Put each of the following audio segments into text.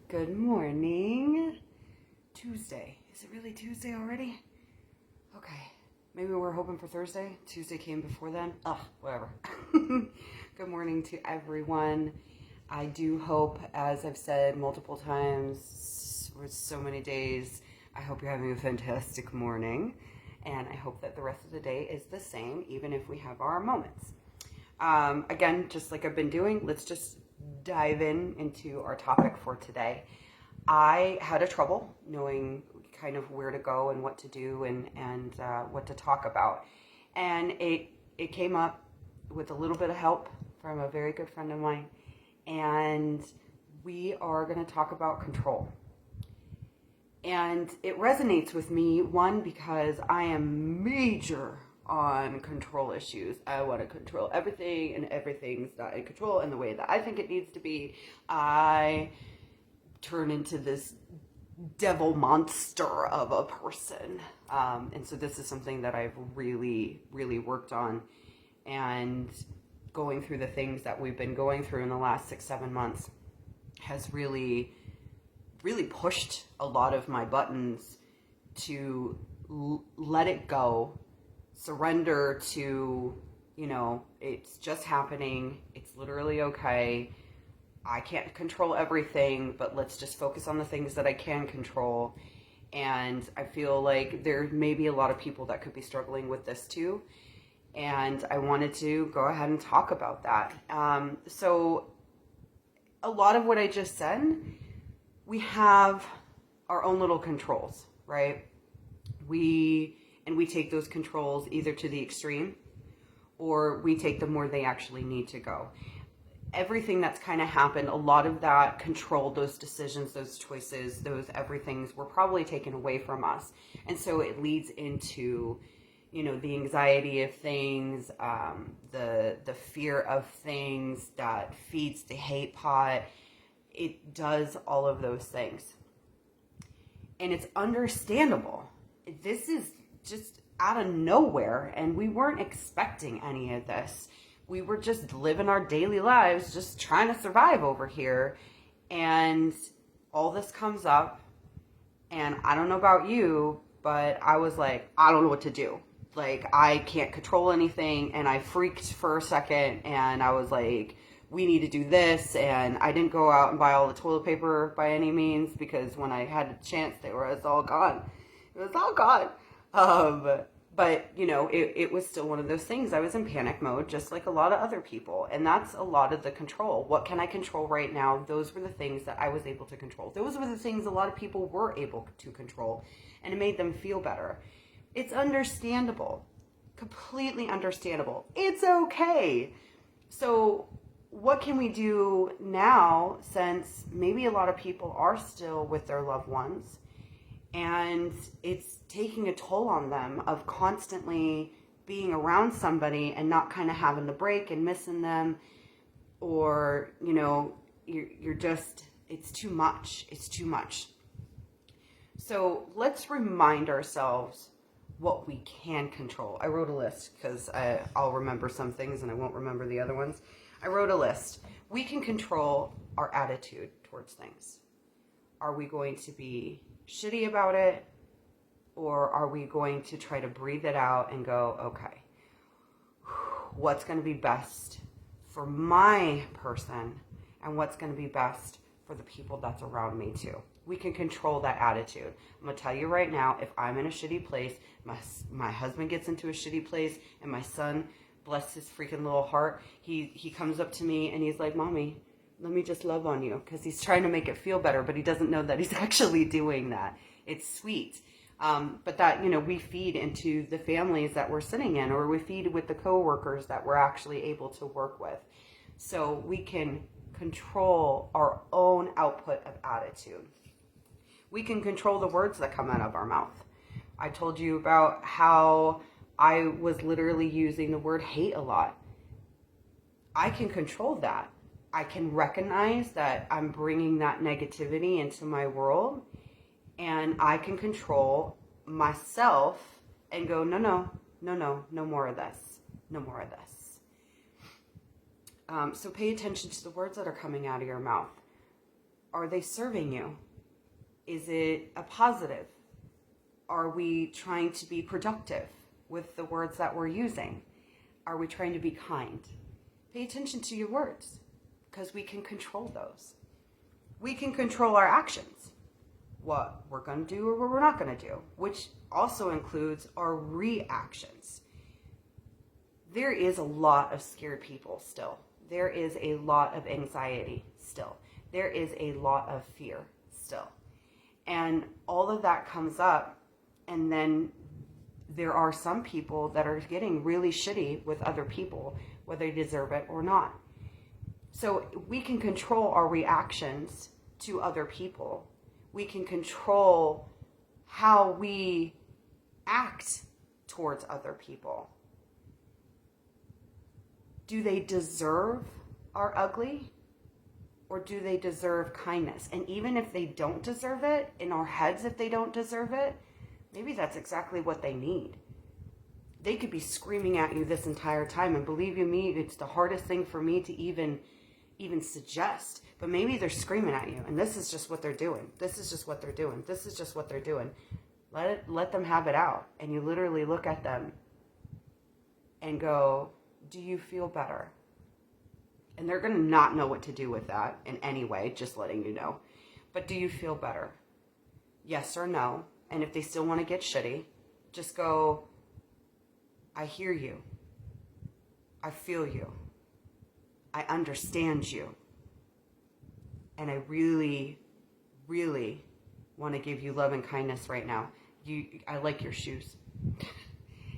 Good morning. Tuesday. Is it really Tuesday already? Okay. Maybe we're hoping for Thursday. Tuesday came before then. Whatever. Good morning to everyone. I do hope, as I've said multiple times for so many days, I hope you're having a fantastic morning. And I hope that the rest of the day is the same, even if we have our moments. Again, just like I've been doing, let's just dive into our topic for today. I had a trouble knowing kind of where to go and what to do and what to talk about. And it came up with a little bit of help from a very good friend of mine. And we are going to talk about control. And it resonates with me, one, because I am major on control issues. I want to control everything, and everything's not in control in the way that I think it needs to be. I turn into this devil monster of a person. And so this is something that I've really, really worked on. And going through the things that we've been going through in the last 6-7 months has really pushed a lot of my buttons to let it go, surrender to, it's just happening. It's literally okay. I can't control everything, but let's just focus on the things that I can control. And I feel like there may be a lot of people that could be struggling with this too. And I wanted to go ahead and talk about that. So a lot of what I just said, we have our own little controls, right? We take those controls either to the extreme or we take them where they actually need to go. Everything that's kind of happened, a lot of that control, those decisions, those choices, those everythings were probably taken away from us. And so it leads into, the anxiety of things, the fear of things that feeds the hate pot. It does all of those things. And it's understandable. This is just out of nowhere, and we weren't expecting any of this. We were just living our daily lives, just trying to survive over here. And all this comes up, and I don't know about you, but I was like, I don't know what to do. Like, I can't control anything, and I freaked for a second, and I was like, we need to do this, and I didn't go out and buy all the toilet paper by any means, because when I had a chance, it was all gone. It was all gone. But, it was still one of those things. I was in panic mode, just like a lot of other people, and that's a lot of the control. What can I control right now? Those were the things that I was able to control. Those were the things a lot of people were able to control, and it made them feel better. It's understandable, completely understandable. It's okay. So what can we do now, since maybe a lot of people are still with their loved ones and it's taking a toll on them of constantly being around somebody and not kind of having the break and missing them, or, you're just, it's too much. It's too much. So let's remind ourselves what we can control. I wrote a list because I'll remember some things and I won't remember the other ones. I wrote a list. We can control our attitude towards things. Are we going to be shitty about it, or are we going to try to breathe it out and go, okay, what's going to be best for my person, and what's going to be best for the people that's around me too? We can control that attitude. I'm going to tell you right now, if I'm in a shitty place, my husband gets into a shitty place, and my son, bless his freaking little heart, he comes up to me and he's like, Mommy, let me just love on you, because he's trying to make it feel better, but he doesn't know that he's actually doing that. It's sweet. But that, we feed into the families that we're sitting in, or we feed with the coworkers that we're actually able to work with. So we can control our own output of attitude. We can control the words that come out of our mouth. I told you about how I was literally using the word hate a lot. I can control that. I can recognize that I'm bringing that negativity into my world, and I can control myself and go, no more of this. No more of this. So pay attention to the words that are coming out of your mouth. Are they serving you? Is it a positive? Are we trying to be productive with the words that we're using? Are we trying to be kind? Pay attention to your words, because we can control those. We can control our actions, what we're going to do or what we're not going to do, which also includes our reactions. There is a lot of scared people still. There is a lot of anxiety still. There is a lot of fear still. And all of that comes up, and then there are some people that are getting really shitty with other people, whether they deserve it or not. So we can control our reactions to other people. We can control how we act towards other people. Do they deserve our ugly? Or do they deserve kindness? And even if they don't deserve it, in our heads if they don't deserve it, maybe that's exactly what they need. They could be screaming at you this entire time, and believe you me, it's the hardest thing for me to even suggest. But maybe they're screaming at you, and this is just what they're doing. This is just what they're doing. This is just what they're doing. Let them have it out. And you literally look at them and go, do you feel better? And they're going to not know what to do with that in any way, just letting you know. But do you feel better? Yes or no? And if they still want to get shitty, just go, I hear you. I feel you. I understand you. And I really, really want to give you love and kindness right now. I like your shoes.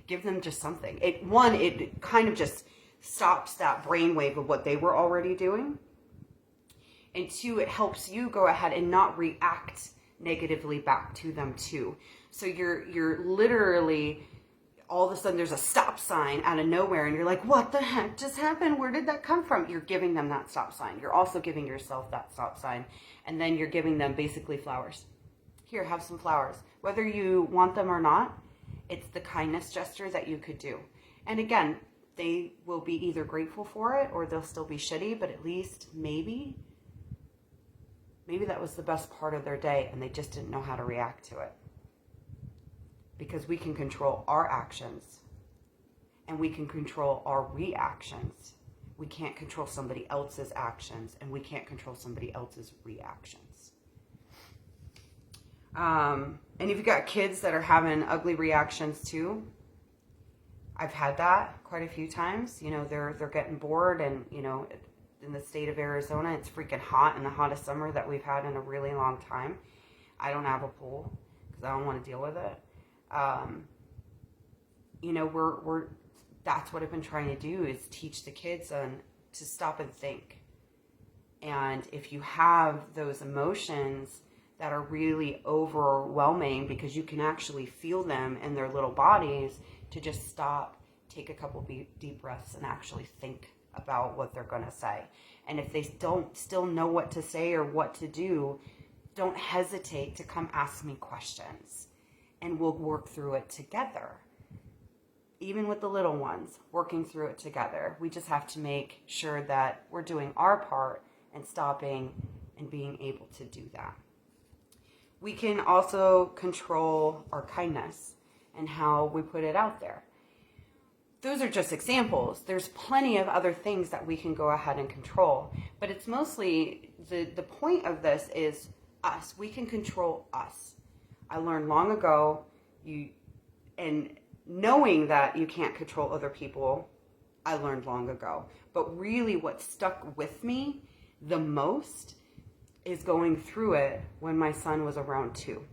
Give them just something. It kind of just stops that brainwave of what they were already doing. And two, it helps you go ahead and not react negatively back to them too. So you're literally, all of a sudden there's a stop sign out of nowhere and you're like, what the heck just happened? Where did that come from? You're giving them that stop sign. You're also giving yourself that stop sign. And then you're giving them basically flowers. Here, have some flowers. Whether you want them or not, it's the kindness gesture that you could do. And again, they will be either grateful for it or they'll still be shitty, but at least maybe that was the best part of their day and they just didn't know how to react to it. Because we can control our actions and we can control our reactions. We can't control somebody else's actions and we can't control somebody else's reactions. And if you've got kids that are having ugly reactions too, I've had that quite a few times. You know, they're getting bored, and you know, in the state of Arizona, it's freaking hot in the hottest summer that we've had in a really long time. I don't have a pool because I don't want to deal with it. You know, that's what I've been trying to do, is teach the kids to stop and think. And if you have those emotions that are really overwhelming because you can actually feel them in their little bodies, to just stop, take a couple deep breaths and actually think about what they're going to say. And if they don't still know what to say or what to do, don't hesitate to come ask me questions and we'll work through it together. Even with the little ones, working through it together. We just have to make sure that we're doing our part and stopping and being able to do that. We can also control our kindness and how we put it out there. Those are just examples. There's plenty of other things that we can go ahead and control, but it's mostly, the point of this is us. We can control us. I learned long ago, and knowing that you can't control other people, I learned long ago. But really what stuck with me the most is going through it when my son was around 2.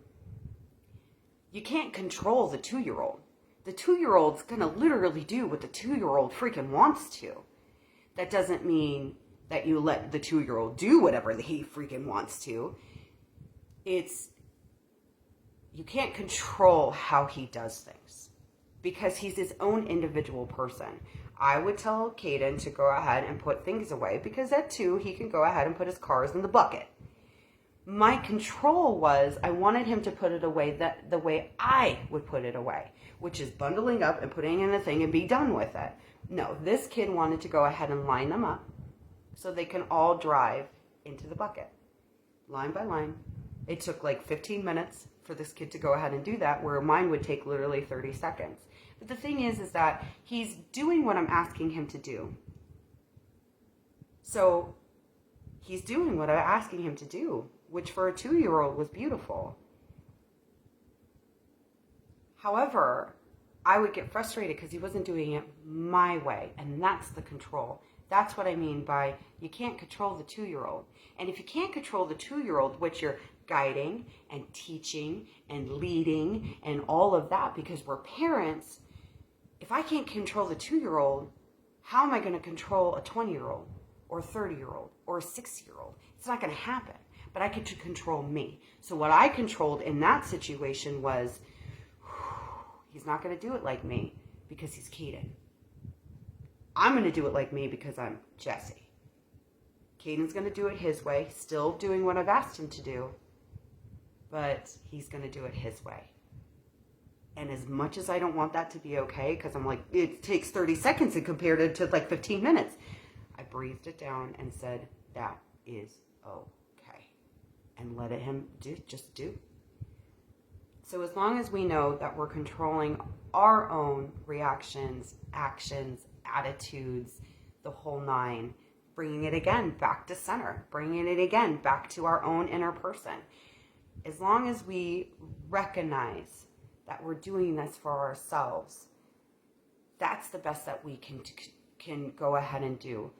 You can't control the 2-year-old. The 2-year-old's going to literally do what the 2-year-old freaking wants to. That doesn't mean that you let the 2-year-old do whatever he freaking wants to. You can't control how he does things because he's his own individual person. I would tell Caden to go ahead and put things away because at 2, he can go ahead and put his cars in the bucket. My control was I wanted him to put it away the way I would put it away, which is bundling up and putting in a thing and be done with it. No, this kid wanted to go ahead and line them up so they can all drive into the bucket. line by line. It took like 15 minutes for this kid to go ahead and do that, where mine would take literally 30 seconds. But the thing is that he's doing what I'm asking him to do. So he's doing what I'm asking him to do, which for a 2-year-old was beautiful. However, I would get frustrated because he wasn't doing it my way, and that's the control. That's what I mean by you can't control the 2-year-old. And if you can't control the 2-year-old, which you're guiding and teaching and leading and all of that, because we're parents, if I can't control the 2-year-old, how am I going to control a 20-year-old or a 30-year-old or a 6-year-old? It's not going to happen. But I get to control me. So what I controlled in that situation was, he's not going to do it like me because he's Caden. I'm going to do it like me because I'm Jesse. Caden's going to do it his way, still doing what I've asked him to do, but he's going to do it his way. And as much as I don't want that to be okay, because I'm like, it takes 30 seconds and compared it to like 15 minutes, I breathed it down and said, that is okay. And let him just do. So as long as we know that we're controlling our own reactions, actions, attitudes, the whole nine, bringing it again back to center, bringing it again back to our own inner person. As long as we recognize that we're doing this for ourselves, that's the best that we can go ahead and do.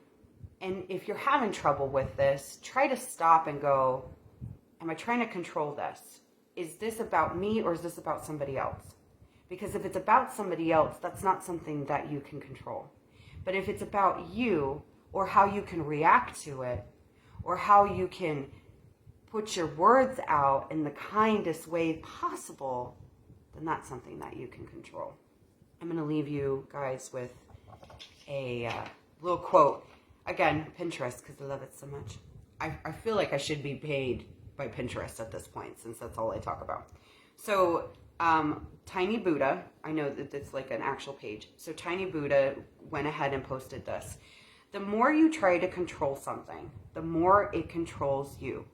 And if you're having trouble with this, try to stop and go, am I trying to control this? Is this about me or is this about somebody else? Because if it's about somebody else, that's not something that you can control. But if it's about you, or how you can react to it, or how you can put your words out in the kindest way possible, then that's something that you can control. I'm going to leave you guys with a little quote. Again, Pinterest, because I love it so much. I feel like I should be paid by Pinterest at this point, since that's all I talk about. So, Tiny Buddha, I know that it's like an actual page. So Tiny Buddha went ahead and posted this. The more you try to control something, the more it controls you.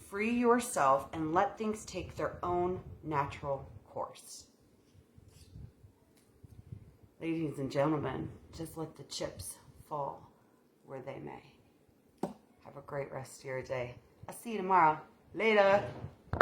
Free yourself and let things take their own natural course. Ladies and gentlemen, just let the chips fall where they may. Have a great rest of your day. I'll see you tomorrow. Later.